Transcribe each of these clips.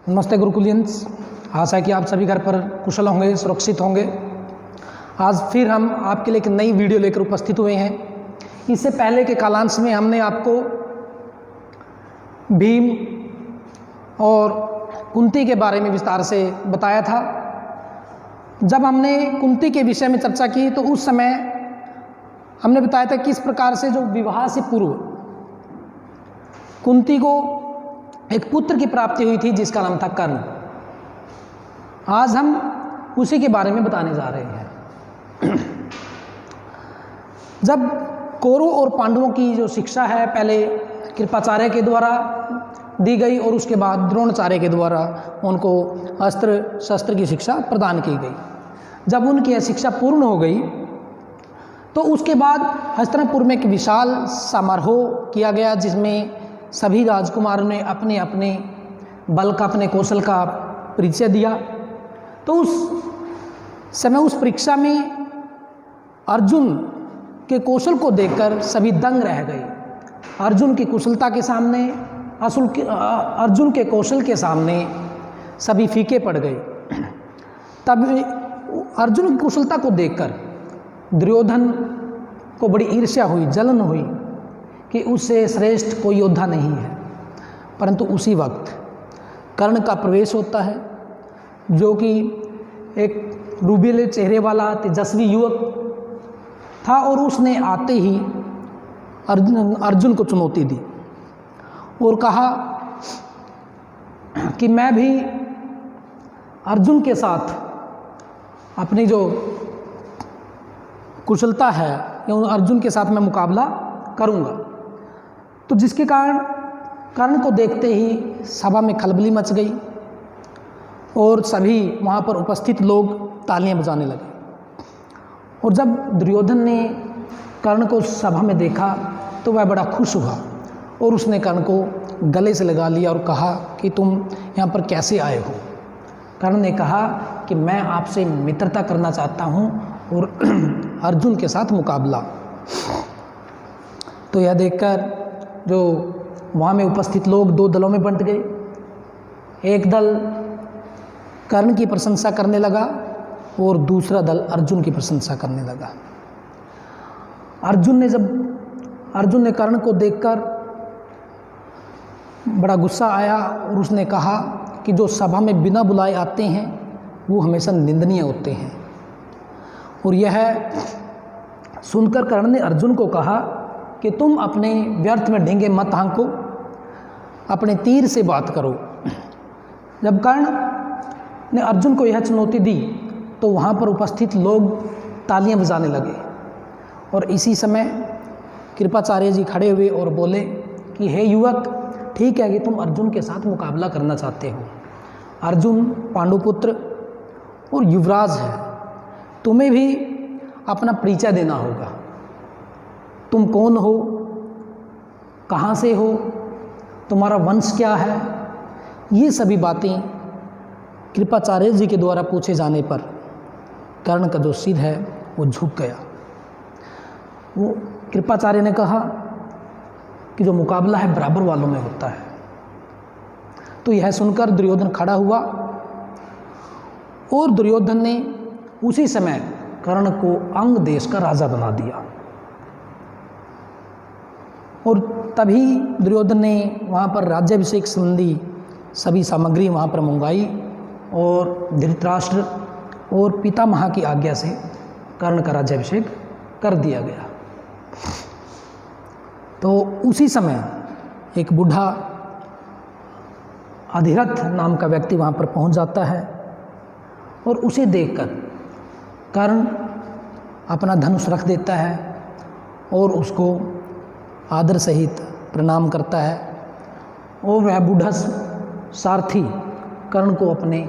नमस्ते गुरुकुलियंस, आशा है कि आप सभी घर पर कुशल होंगे, सुरक्षित होंगे। आज फिर हम आपके लिए एक नई वीडियो लेकर उपस्थित हुए हैं। इससे पहले के कालांश में हमने आपको भीम और कुंती के बारे में विस्तार से बताया था। जब हमने कुंती के विषय में चर्चा की तो उस समय हमने बताया था किस प्रकार से जो विवाह से पूर्व कुंती को एक पुत्र की प्राप्ति हुई थी जिसका नाम था कर्ण। आज हम उसी के बारे में बताने जा रहे हैं। जब कौरवों और पांडवों की जो शिक्षा है पहले कृपाचार्य के द्वारा दी गई और उसके बाद द्रोणाचार्य के द्वारा उनको अस्त्र शस्त्र की शिक्षा प्रदान की गई। जब उनकी यह शिक्षा पूर्ण हो गई तो उसके बाद हस्तिनापुर में एक विशाल समारोह किया गया जिसमें सभी राजकुमारों ने अपने अपने बल का, अपने कौशल का परिचय दिया। तो उस समय उस परीक्षा में अर्जुन के कौशल को देखकर सभी दंग रह गए। अर्जुन की कुशलता के सामने, अर्जुन के कौशल के सामने सभी फीके पड़ गए। तब अर्जुन की कुशलता को देखकर दुर्योधन को बड़ी ईर्ष्या हुई, जलन हुई कि उससे श्रेष्ठ कोई योद्धा नहीं है। परंतु उसी वक्त कर्ण का प्रवेश होता है जो कि एक रूबेले चेहरे वाला तेजस्वी युवक था और उसने आते ही अर्जुन को चुनौती दी और कहा कि मैं भी अर्जुन के साथ अपनी जो कुशलता है अर्जुन के साथ मैं मुकाबला करूंगा। तो जिसके कारण कर्ण को देखते ही सभा में खलबली मच गई और सभी वहाँ पर उपस्थित लोग तालियां बजाने लगे। और जब दुर्योधन ने कर्ण को सभा में देखा तो वह बड़ा खुश हुआ और उसने कर्ण को गले से लगा लिया और कहा कि तुम यहाँ पर कैसे आए हो। कर्ण ने कहा कि मैं आपसे मित्रता करना चाहता हूँ और अर्जुन के साथ मुकाबला। तो यह देखकर जो वहाँ में उपस्थित लोग दो दलों में बंट गए। एक दल कर्ण की प्रशंसा करने लगा और दूसरा दल अर्जुन की प्रशंसा करने लगा। अर्जुन ने कर्ण को देखकर बड़ा गुस्सा आया और उसने कहा कि जो सभा में बिना बुलाए आते हैं वो हमेशा निंदनीय होते हैं। और यह सुनकर कर्ण ने अर्जुन को कहा कि तुम अपने व्यर्थ में ढेंगे मत हांको, अपने तीर से बात करो। जब कर्ण ने अर्जुन को यह चुनौती दी तो वहाँ पर उपस्थित लोग तालियां बजाने लगे। और इसी समय कृपाचार्य जी खड़े हुए और बोले कि हे युवक, ठीक है कि तुम अर्जुन के साथ मुकाबला करना चाहते हो। अर्जुन पांडुपुत्र और युवराज है, तुम्हें भी अपना परिचय देना होगा। तुम कौन हो, कहाँ से हो, तुम्हारा वंश क्या है, ये सभी बातें कृपाचार्य जी के द्वारा पूछे जाने पर कर्ण का जो सिर है वो झुक गया। वो कृपाचार्य ने कहा कि जो मुकाबला है बराबर वालों में होता है। तो यह सुनकर दुर्योधन खड़ा हुआ और दुर्योधन ने उसी समय कर्ण को अंग देश का राजा बना दिया। और तभी दुर्योधन ने वहाँ पर राज्याभिषेक संबंधी सभी सामग्री वहाँ पर मंगवाई और धृतराष्ट्र और पितामह की आज्ञा से कर्ण का राज्याभिषेक कर दिया गया। तो उसी समय एक बूढ़ा अधिरथ नाम का व्यक्ति वहाँ पर पहुँच जाता है और उसे देखकर कर्ण अपना धनुष रख देता है और उसको आदर सहित प्रणाम करता है। और वह बूढ़ा सारथी कर्ण को अपने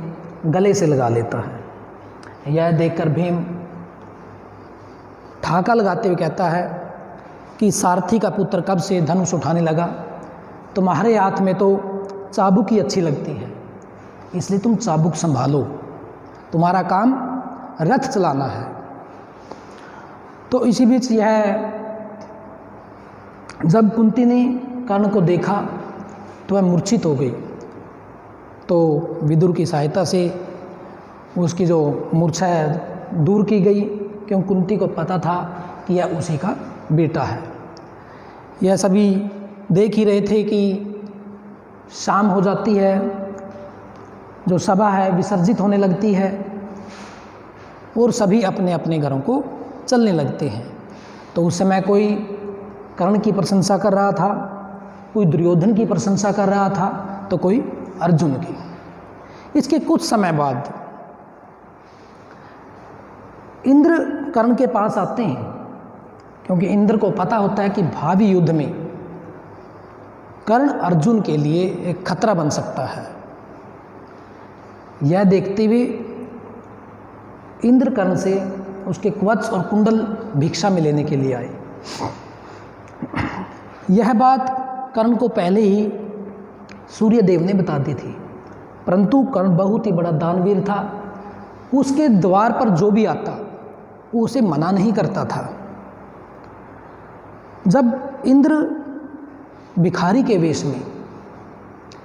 गले से लगा लेता है। यह देखकर भीम ठाका लगाते हुए कहता है कि सारथी का पुत्र कब से धनुष उठाने लगा, तुम्हारे हाथ में तो चाबुक ही अच्छी लगती है, इसलिए तुम चाबुक संभालो, तुम्हारा काम रथ चलाना है। तो इसी बीच यह जब कुंती ने कर्ण को देखा तो वह मूर्छित हो गई तो विदुर की सहायता से उसकी जो मूर्छा है दूर की गई, क्योंकि कुंती को पता था कि यह उसी का बेटा है। यह सभी देख ही रहे थे कि शाम हो जाती है, जो सभा है विसर्जित होने लगती है और सभी अपने अपने घरों को चलने लगते हैं। तो उस समय कोई कर्ण की प्रशंसा कर रहा था, कोई दुर्योधन की प्रशंसा कर रहा था, तो कोई अर्जुन की। इसके कुछ समय बाद इंद्र कर्ण के पास आते हैं, क्योंकि इंद्र को पता होता है कि भावी युद्ध में कर्ण अर्जुन के लिए एक खतरा बन सकता है। यह देखते हुए इंद्र कर्ण से उसके कवच और कुंडल भिक्षा में लेने के लिए आए। यह बात कर्ण को पहले ही सूर्यदेव ने बता दी थी, परंतु कर्ण बहुत ही बड़ा दानवीर था। उसके द्वार पर जो भी आता वो उसे मना नहीं करता था। जब इंद्र भिखारी के वेश में,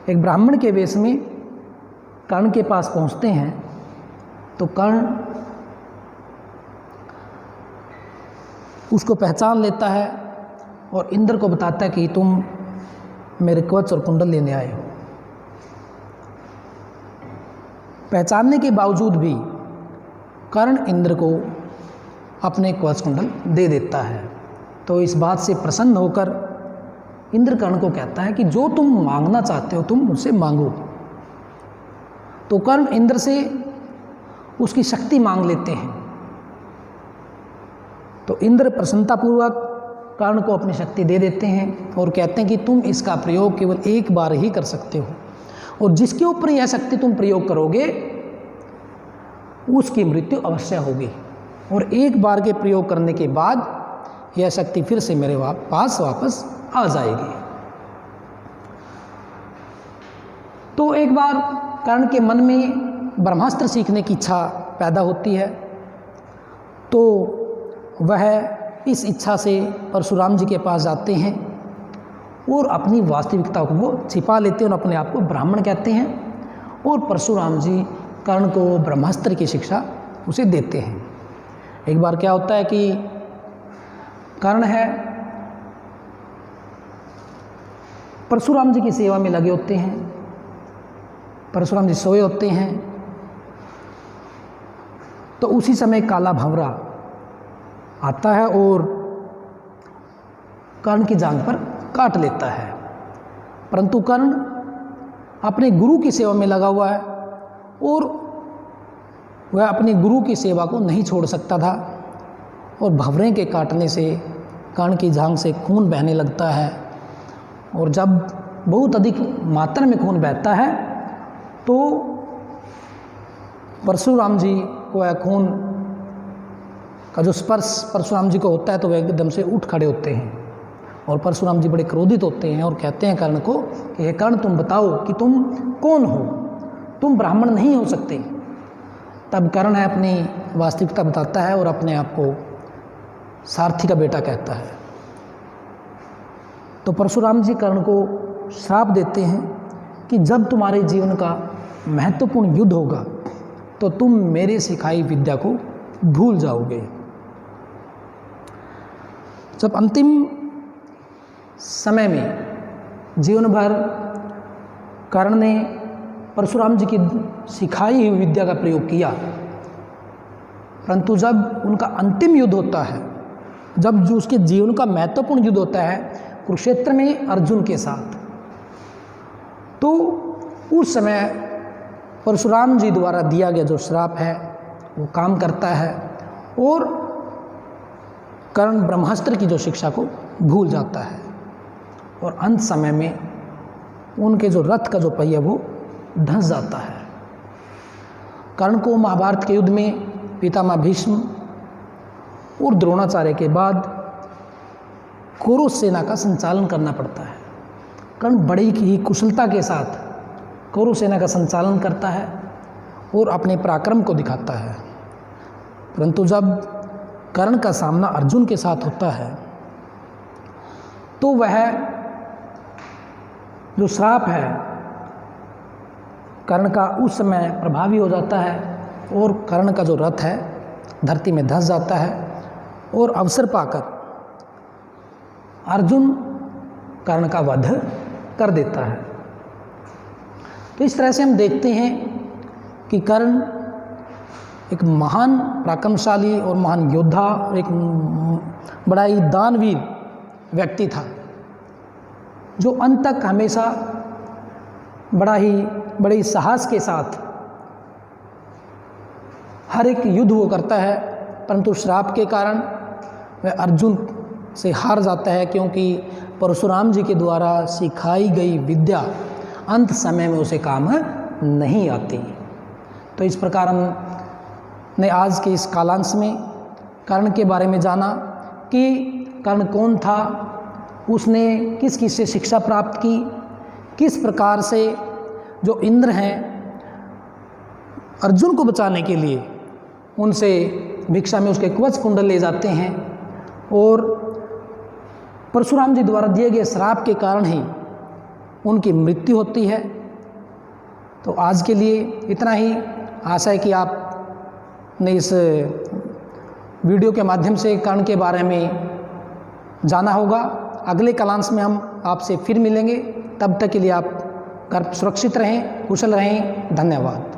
एक ब्राह्मण के वेश में कर्ण के पास पहुंचते हैं, तो कर्ण उसको पहचान लेता है और इंद्र को बताता है कि तुम मेरे कवच और कुंडल लेने आए हो। पहचानने के बावजूद भी कर्ण इंद्र को अपने कवच कुंडल दे देता है। तो इस बात से प्रसन्न होकर इंद्र कर्ण को कहता है कि जो तुम मांगना चाहते हो तुम मुझसे मांगो। तो कर्ण इंद्र से उसकी शक्ति मांग लेते हैं। तो इंद्र प्रसन्नतापूर्वक कर्ण को अपनी शक्ति दे देते हैं और कहते हैं कि तुम इसका प्रयोग केवल एक बार ही कर सकते हो, और जिसके ऊपर यह शक्ति तुम प्रयोग करोगे उसकी मृत्यु अवश्य होगी, और एक बार के प्रयोग करने के बाद यह शक्ति फिर से मेरे पास वापस आ जाएगी। तो एक बार कर्ण के मन में ब्रह्मास्त्र सीखने की इच्छा पैदा होती है, तो वह इस इच्छा से परशुराम जी के पास जाते हैं और अपनी वास्तविकता को वो छिपा लेते हैं और अपने आप को ब्राह्मण कहते हैं, और परशुराम जी कर्ण को ब्रह्मास्त्र की शिक्षा उसे देते हैं। एक बार क्या होता है कि कर्ण है परशुराम जी की सेवा में लगे होते हैं, परशुराम जी सोए होते हैं, तो उसी समय काला भंवरा आता है और कर्ण की जांघ पर काट लेता है। परंतु कर्ण अपने गुरु की सेवा में लगा हुआ है और वह अपने गुरु की सेवा को नहीं छोड़ सकता था, और भंवरे के काटने से कर्ण की जांघ से खून बहने लगता है, और जब बहुत अधिक मात्रा में खून बहता है तो परशुराम जी को यह खून का जो स्पर्श परशुराम जी को होता है तो वह एकदम से उठ खड़े होते हैं, और परशुराम जी बड़े क्रोधित होते हैं और कहते हैं कर्ण को कि हे कर्ण, तुम बताओ कि तुम कौन हो, तुम ब्राह्मण नहीं हो सकते। तब कर्ण है अपनी वास्तविकता बताता है और अपने आप को सारथी का बेटा कहता है। तो परशुराम जी कर्ण को श्राप देते हैं कि जब तुम्हारे जीवन का महत्वपूर्ण युद्ध होगा तो तुम मेरे सिखाई विद्या को भूल जाओगे। जब अंतिम समय में जीवन भर कर्ण ने परशुराम जी की सिखाई हुई विद्या का प्रयोग किया, परंतु जब उनका अंतिम युद्ध होता है, जब जो उसके जीवन का महत्वपूर्ण युद्ध होता है कुरुक्षेत्र में अर्जुन के साथ, तो उस समय परशुराम जी द्वारा दिया गया जो श्राप है वो काम करता है और कर्ण ब्रह्मास्त्र की जो शिक्षा को भूल जाता है, और अंत समय में उनके जो रथ का जो पहिया वो धंस जाता है। कर्ण को महाभारत के युद्ध में पितामह भीष्म और द्रोणाचार्य के बाद कौरव सेना का संचालन करना पड़ता है। कर्ण बड़ी ही कुशलता के साथ कौरव सेना का संचालन करता है और अपने पराक्रम को दिखाता है, परंतु जब कर्ण का सामना अर्जुन के साथ होता है तो वह जो श्राप है कर्ण का उस समय प्रभावी हो जाता है और कर्ण का जो रथ है धरती में धंस जाता है और अवसर पाकर अर्जुन कर्ण का वध कर देता है। तो इस तरह से हम देखते हैं कि कर्ण एक महान पराक्रमशाली और महान योद्धा और एक बड़ा ही दानवीर व्यक्ति था, जो अंत तक हमेशा बड़े ही साहस के साथ हर एक युद्ध वो करता है, परंतु श्राप के कारण वह अर्जुन से हार जाता है, क्योंकि परशुराम जी के द्वारा सिखाई गई विद्या अंत समय में उसे काम नहीं आती। तो इस प्रकार हमने आज के इस कालांश में कर्ण के बारे में जाना कि कर्ण कौन था, उसने किस किस से शिक्षा प्राप्त की, किस प्रकार से जो इंद्र हैं अर्जुन को बचाने के लिए उनसे भिक्षा में उसके कवच कुंडल ले जाते हैं और परशुराम जी द्वारा दिए गए श्राप के कारण ही उनकी मृत्यु होती है। तो आज के लिए इतना ही। आशा है कि आपने इस वीडियो के माध्यम से कर्ण के बारे में जाना होगा। अगले कालांश में हम आपसे फिर मिलेंगे। तब तक के लिए आप घर सुरक्षित रहें, कुशल रहें। धन्यवाद।